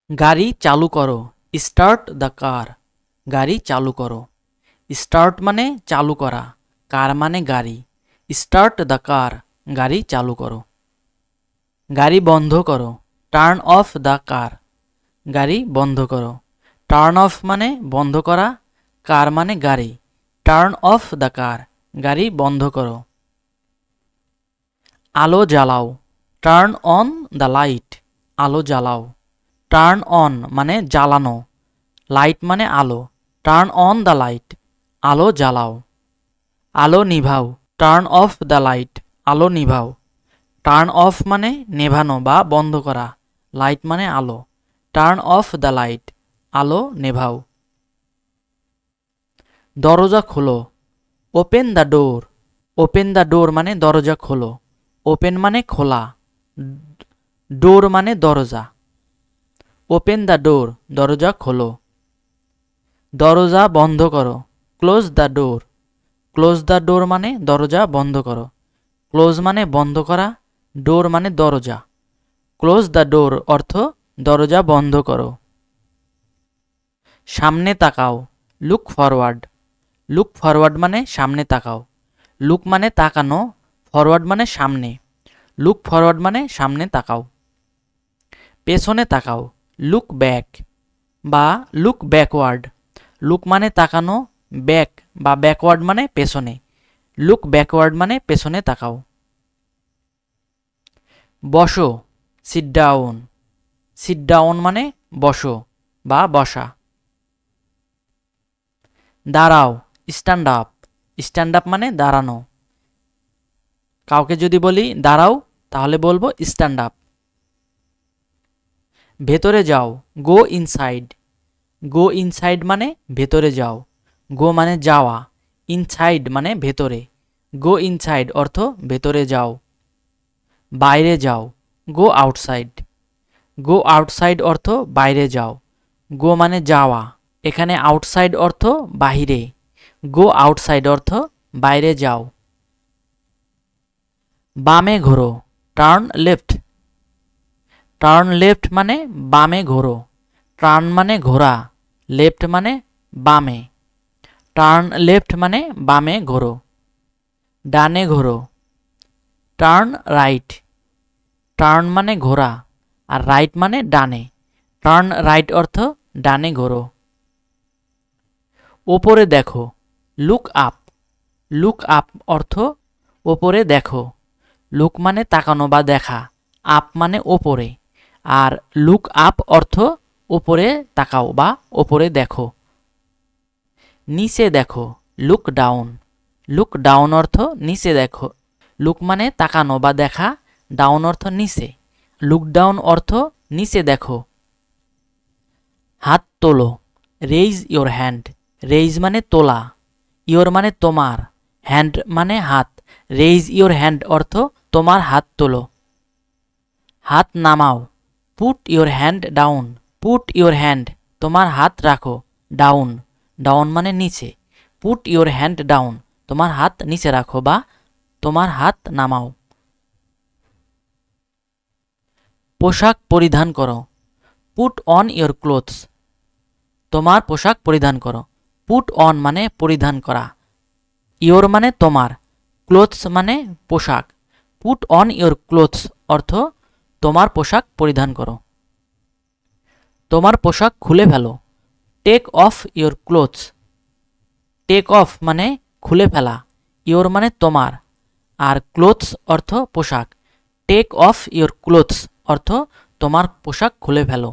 গাড়ি চালু করো। Start the car. গাড়ি চালু করো। স্টার্ট মানে চালু করা, কার মানে গাড়ি। স্টার্ট দ্য কার, গাড়ি চালু করো। গাড়ি বন্ধ করো। Turn off the car. গাড়ি বন্ধ করো। টার্ন অফ মানে বন্ধ করা, কার মানে গাড়ি। টার্ন অফ দ্য কার, গাড়ি বন্ধ করো। আলো জ্বালাও। Turn on the light. আলো জ্বালাও। টার্ন অন মানে জ্বালানো, লাইট মানে আলো। টার্ন অন দ্য লাইট, আলো জ্বালাও। আলো নিভাও। টার্ন অফ দ্য লাইট, আলো নিভাও। টার্ন অফ মানে নেভানো বা বন্ধ করা, লাইট মানে আলো। টার্ন অফ দ্য লাইট, আলো নেভাও। দরজা খোলো। Open the door. Open the door মানে দরজা খোলো। ওপেন মানে খোলা, ডোর মানে দরজা। ওপেন দ্য ডোর, দরজা খোলো। দরজা বন্ধ করো। Close the door. Close the door মানে দরজা বন্ধ করো। ক্লোজ মানে বন্ধ করা, ডোর মানে দরজা। ক্লোজ দ্য ডোর অর্থ দরজা বন্ধ করো। সামনে তাকাও। Look forward. লুক ফরওয়ার্ড মানে সামনে তাকাও। লুক মানে তাকানো, ফরওয়ার্ড মানে সামনে। লুক ফরওয়ার্ড মানে সামনে তাকাও। পেছনে তাকাও। লুক ব্যাক বা লুক ব্যাকওয়ার্ড। লুক মানে তাকানো, ব্যাক বা ব্যাকওয়ার্ড মানে পেছনে। লুক ব্যাকওয়ার্ড মানে পেছনে তাকাও। বসো। Sit down. সিট ডাউন মানে বসো বা বসা। দাঁড়াও। Stand up. স্ট্যান্ড আপ মানে দাঁড়ানো। কাউকে যদি বলি দাঁড়াও, তাহলে বলবো স্ট্যান্ড আপ। ভেতরে যাও। গো ইনসাইড। গো ইনসাইড মানে ভেতরে যাও। গো মানে যাওয়া, ইনসাইড মানে ভেতরে। গো ইনসাইড অর্থ ভেতরে যাও। বাইরে যাও। Go outside. গো আউটসাইড অর্থ বাইরে যাও। গো মানে যাওয়া, এখানে আউটসাইড অর্থ বাহিরে। গো আউটসাইড অর্থ বাইরে যাও। বামে ঘোরো। Turn left. টার্ন লেফট মানে বামে ঘোরো। টার্ন মানে ঘোরা, লেফট মানে বামে। টার্ন লেফট মানে বামে ঘোরো। ডানে ঘোরো। Turn right. টার্ন মানে ঘোরা আর রাইট মানে ডানে। টার্ন রাইট অর্থ ডানে ঘোরো। ওপরে দেখো। Look up. লুক আপ অর্থ ওপরে দেখো। লুক মানে তাকানো বা দেখা, আপ মানে ওপরে। আর লুক আপ অর্থ ওপরে তাকাও বা ওপরে দেখো। নিচে দেখো। Look down. লুক ডাউন অর্থ নিচে দেখো। লুক মানে তাকানো বা দেখা, ডাউন অর্থ নিচে। লুক ডাউন অর্থ নিচে দেখো। হাত তোলো। Raise your hand. রেইজ মানে তোলা, ইয়োর মানে তোমার, হ্যান্ড মানে হাত। রেইজ ইয়োর হ্যান্ড অর্থ তোমার হাত তোলো। হাত নামাও। Put your hand down. Put your hand তোমার হাত রাখো, ডাউন। ডাউন মানে নিচে। পুট ইয়োর হ্যান্ড ডাউন তোমার হাত নিচে রাখো বা তোমার হাত নামাও। পোশাক পরিধান করো। Put on your clothes. তোমার পোশাক পরিধান করো। পুট অন মানে পরিধান করা, ইয়োর মানে তোমার, ক্লোথস মানে পোশাক। পুট অন ইয়োর ক্লোথস অর্থ তোমার পোশাক পরিধান করো। তোমার পোশাক খুলে ফেলো। Take off your clothes. Take off মানে খুলে ফেলা, ইয়োর মানে তোমার, আর ক্লোথস অর্থ পোশাক। টেক অফ ইয়োর ক্লোথস অর্থ তোমার পোশাক খুলে ফেলো।